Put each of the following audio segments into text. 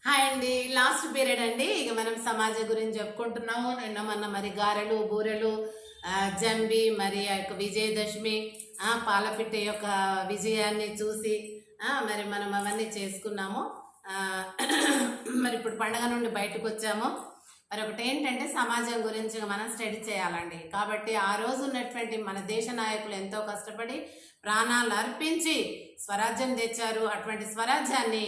Hi అండి. Last period అండి. ఇక మనం సమాజం గురించి చెప్పుకుంటున్నాము. నిన్న మొన్న మరి గారెలు, బూరెలు, జంబి, మరి ఆ యొక్క విజయదశమి, పాలపిట్ట యొక్క విజయాన్ని చూసి మరి మనం అవన్నీ చేసుకున్నాము. మరి ఇప్పుడు పండగ నుండి బయటకు వచ్చాము. మరి ఒకటి ఏంటంటే సమాజం గురించి మనం స్టడీ చేయాలండి. కాబట్టి ఆ రోజు ఉన్నటువంటి మన దేశ నాయకులు ఎంతో కష్టపడి ప్రాణాలు అర్పించి స్వరాజ్యం తెచ్చారు. అటువంటి స్వరాజ్యాన్ని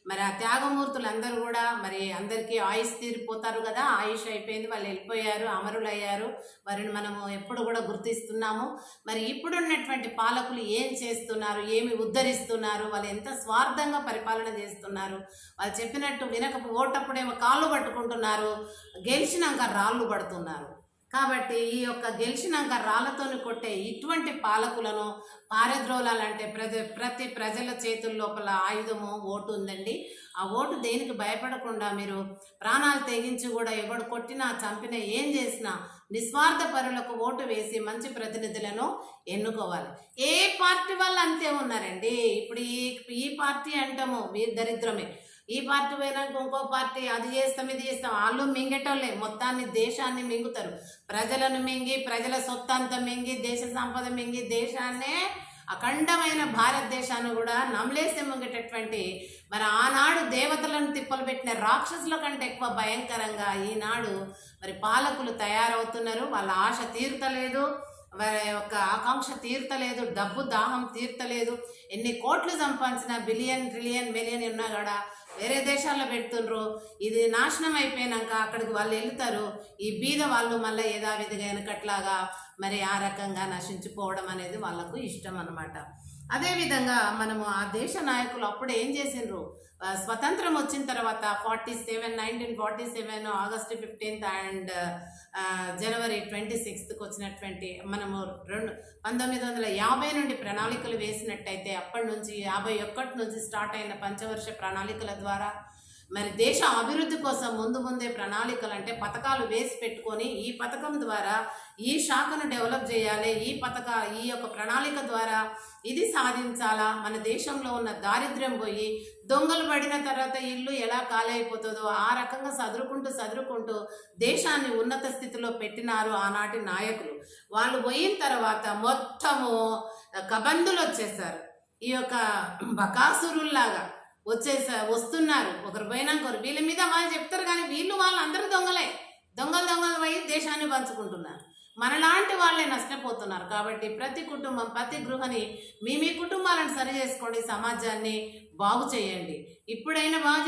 మరి ఆ త్యాగమూర్తులు అందరూ కూడా మరి అందరికీ ఆయుష్ తీరిపోతారు కదా, ఆయుష్ అయిపోయింది, వాళ్ళు వెళ్ళిపోయారు, అమరులయ్యారు. వారిని మనము ఎప్పుడు కూడా గుర్తిస్తున్నాము. మరి ఇప్పుడున్నటువంటి పాలకులు ఏం చేస్తున్నారు, ఏమి ఉద్ధరిస్తున్నారు, వాళ్ళు ఎంత స్వార్థంగా పరిపాలన చేస్తున్నారు, వాళ్ళు చెప్పినట్టు వినక ఓటప్పుడేమో కాళ్ళు పట్టుకుంటున్నారు, గెలిచినాక రాళ్ళు పడుతున్నారు. కాబట్టి ఈ యొక్క గెలిచినాక రాళ్లతోని కొట్టే ఇటువంటి పాలకులను పారద్రోలాలంటే ప్రతి ప్రజల చేతుల లోపల ఆయుధము ఓటు ఉందండి. ఆ ఓటు దేనికి భయపడకుండా మీరు ప్రాణాలు తెగించి కూడా ఎవడు కొట్టినా చంపినా ఏం చేసినా నిస్వార్థ పరులకు ఓటు వేసి మంచి ప్రతినిధులను ఎన్నుకోవాలి. ఏ పార్టీ వాళ్ళు అంతే ఉన్నారండి. ఇప్పుడు ఈ పార్టీ అంటాము వీరి దరిద్రమే, ఈ పార్టీ పోయినాక ఇంకో పార్టీ అది చేస్తాం ఇది చేస్తాం. వాళ్ళు మింగేటోళ్ళే, మొత్తాన్ని దేశాన్ని మింగుతారు. ప్రజలను మింగి ప్రజల సొత్తంతా మింగి దేశ సంపద మింగి దేశాన్నే అఖండమైన భారతదేశాన్ని కూడా నమలేసి మింగేటటువంటి మరి ఆనాడు దేవతలను తిప్పలు పెట్టిన రాక్షసుల కంటే ఎక్కువ భయంకరంగా ఈనాడు మరి పాలకులు తయారవుతున్నారు. వాళ్ళ ఆశ తీరుతలేదు, వారి యొక్క ఆకాంక్ష తీర్తలేదు, డబ్బు దాహం తీర్తలేదు. ఎన్ని కోట్లు సంపాదించిన బిలియన్ ట్రిలియన్ మిలియన్ ఉన్నా కూడా వేరే దేశాల్లో పెడుతుండ్రు. ఇది నాశనం అయిపోయినాక అక్కడికి వాళ్ళు వెళ్తారు. ఈ బీద వాళ్ళు మళ్ళీ యథావిధిగా వెనకట్లాగా మరి ఆ రకంగా నశించిపోవడం అనేది వాళ్ళకు ఇష్టం అన్నమాట. అదేవిధంగా మనము ఆ దేశ నాయకులు అప్పుడు ఏం చేసిండ్రు, స్వతంత్రం వచ్చిన తర్వాత 1947 ఆగస్టు 15 అండ్ జనవరి 26కి వచ్చినటువంటి మనము 1950 నుండి ప్రణాళికలు వేసినట్టయితే అప్పటి నుంచి 51 నుంచి స్టార్ట్ అయిన పంచవర్ష ప్రణాళికల ద్వారా మరి దేశ అభివృద్ధి కోసం ముందే ప్రణాళికలు అంటే పథకాలు వేసి పెట్టుకొని ఈ పథకం ద్వారా ఈ శాఖను డెవలప్ చేయాలి, ఈ యొక్క ప్రణాళిక ద్వారా ఇది సాధించాలా, మన దేశంలో ఉన్న దారిద్ర్యం పోయి దొంగలు పడిన తర్వాత ఇల్లు ఎలా ఖాళీ అయిపోతుందో ఆ రకంగా చదురుకుంటూ దేశాన్ని ఉన్నత స్థితిలో పెట్టినారు ఆనాటి నాయకులు. వాళ్ళు పోయిన తర్వాత మొత్తము కబందులు వచ్చేసారు. ఈ యొక్క బకాసురుల్లాగా వస్తున్నారు. ఒకరు పోయినాక ఒకరు వీళ్ళ మీద వాళ్ళు చెప్తారు, కానీ వాళ్ళందరూ దొంగలు పోయి దేశాన్ని పంచుకుంటున్నారు. మనలాంటి వాళ్ళే నష్టపోతున్నారు. కాబట్టి ప్రతి కుటుంబం ప్రతి గృహని మీ కుటుంబాలను సరి చేసుకోండి, సమాజాన్ని బాగు చేయండి. ఇప్పుడైనా బాగు